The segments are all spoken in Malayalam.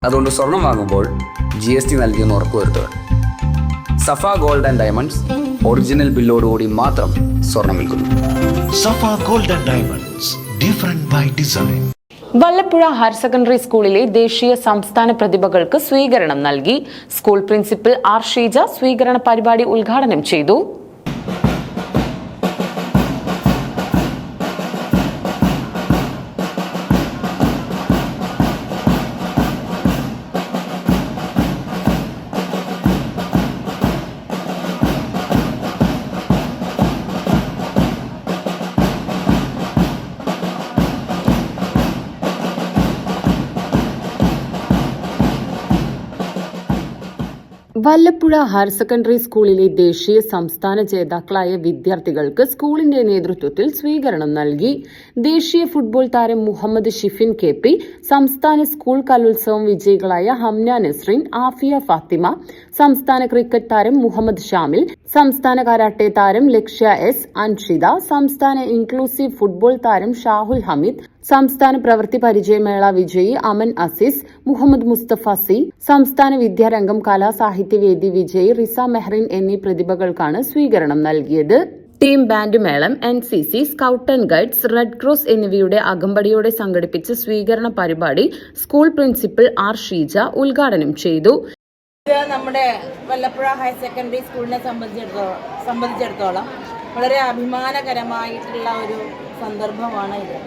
അതുകൊണ്ട് സ്വർണം വാങ്ങുമ്പോൾ GST നൽകിയെന്ന് ഉറപ്പുവരുത്തുക. Safa gold and diamonds original ബില്ലോടുകൂടി മാത്രം സ്വർണം വിൽക്കുന്നു. Safa gold and diamonds, different by design. Vallappuzha higher secondary സ്കൂളിലെ ദേശീയ സംസ്ഥാന പ്രതിഭകൾക്ക് സ്വീകരണം നൽകി. സ്കൂൾ പ്രിൻസിപ്പൽ ആർ ഷീജ സ്വീകരണ പരിപാടി ഉദ്ഘാടനം ചെയ്തു. വല്ലപ്പുഴ ഹയർ സെക്കൻഡറി സ്കൂളിലെ ദേശീയ സംസ്ഥാന ജേതാക്കളായ വിദ്യാർത്ഥികൾക്ക് സ്കൂളിന്റെ നേതൃത്വത്തിൽ സ്വീകരണം നൽകി. ദേശീയ ഫുട്ബോൾ താരം മുഹമ്മദ് ഷിഫിൻ KP, സംസ്ഥാന സ്കൂൾ കലോത്സവം വിജയികളായ ഹംന നസ്രീൻ, ആഫിയ ഫാത്തിമ, സംസ്ഥാന ക്രിക്കറ്റ് താരം മുഹമ്മദ് ഷാമിൽ, സംസ്ഥാന കരാട്ടെ താരം ലക്ഷ്യ S, അൻഷിത, സംസ്ഥാന ഇൻക്ലൂസീവ് ഫുട്ബോൾ താരം ഷാഹുൽ ഹമീദ്, സംസ്ഥാന പ്രവൃത്തി പരിചയമേള വിജയി അമൻ അസീസ്, മുഹമ്മദ് മുസ്തഫ C, സംസ്ഥാന വിദ്യാരംഗം കലാസാഹിത്യവേദി വിജയി റിസ മെഹ്റിൻ എന്നീ പ്രതിഭകൾക്കാണ് സ്വീകരണം നൽകിയത്. ടീം ബാൻഡ് മേളം, NCC, scout and guides, red cross എന്നിവയുടെ അകമ്പടിയോടെ സംഘടിപ്പിച്ച സ്വീകരണ പരിപാടി സ്കൂൾ പ്രിൻസിപ്പൽ ആർ ഷീജ ഉദ്ഘാടനം ചെയ്തു. ഇത് നമ്മുടെ വല്ലപ്പുഴ ഹയർ സെക്കൻഡറി സ്കൂളിനെ സംബന്ധിച്ചിടത്തോളം വളരെ അഭിമാനകരമായിട്ടുള്ള ഒരു സന്ദർഭമാണ് ഇത്.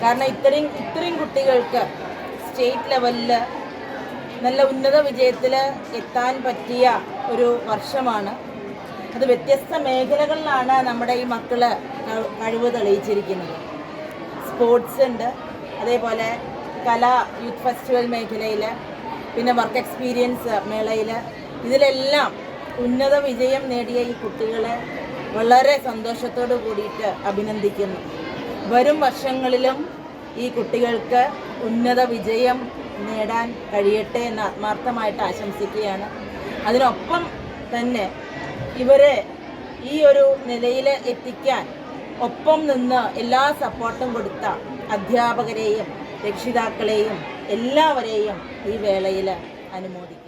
കാരണം ഇത്രയും കുട്ടികൾക്ക് സ്റ്റേറ്റ് ലെവലിൽ നല്ല ഉന്നത വിജയത്തിൽ എത്താൻ പറ്റിയ ഒരു വർഷമാണ്. അത് വ്യത്യസ്ത മേഖലകളിലാണ് നമ്മുടെ ഈ മക്കൾ കഴിവ് തെളിയിച്ചിരിക്കുന്നത്. സ്പോർട്സ് ഉണ്ട്, അതേപോലെ യൂത്ത് ഫെസ്റ്റിവൽ മേഖലയിൽ, പിന്നെ വർക്ക് എക്സ്പീരിയൻസ് മേളയിൽ, ഇതിലെല്ലാം ഉന്നത വിജയം നേടിയ ഈ കുട്ടികളെ വളരെ സന്തോഷത്തോടു കൂടിയിട്ട് അഭിനന്ദിക്കുന്നു. വരും വർഷങ്ങളിലും ഈ കുട്ടികൾക്ക് ഉന്നത വിജയം നേടാൻ കഴിയട്ടെ എന്ന് ആത്മാർത്ഥമായിട്ട് ആശംസിക്കുകയാണ്. അതിനൊപ്പം തന്നെ ഇവരെ ഈ ഒരു നിലയിൽ എത്തിക്കാൻ ഒപ്പം നിന്ന് എല്ലാ സപ്പോർട്ടും കൊടുത്ത അധ്യാപകരെയും രക്ഷിതാക്കളെയും എല്ലാവരെയും ഈ വേളയിൽ അനുമോദിക്കുന്നു.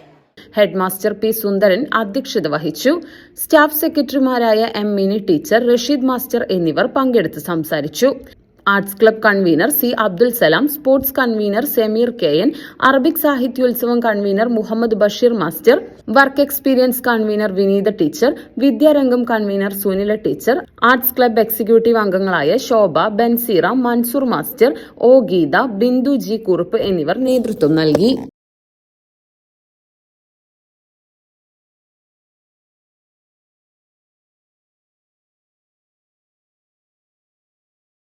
Headmaster P. സുന്ദരൻ അധ്യക്ഷത വഹിച്ചു. സ്റ്റാഫ് സെക്രട്ടറിമാരായ M. Mini teacher, Rasheed master എന്നിവർ പങ്കെടുത്ത് സംസാരിച്ചു. Arts club convener C. Abdul Salam, sports convener Sameer KN, Arabic സാഹിത്യോത്സവം convener Muhammad Basheer master, work experience convener Vineetha teacher, Vidyarangam convener Sunila teacher, arts club executive അംഗങ്ങളായ Shobha, Banseera, Mansoor master, O. Geetha, Bindu G. Kurup എന്നിവർ നേതൃത്വം നൽകി.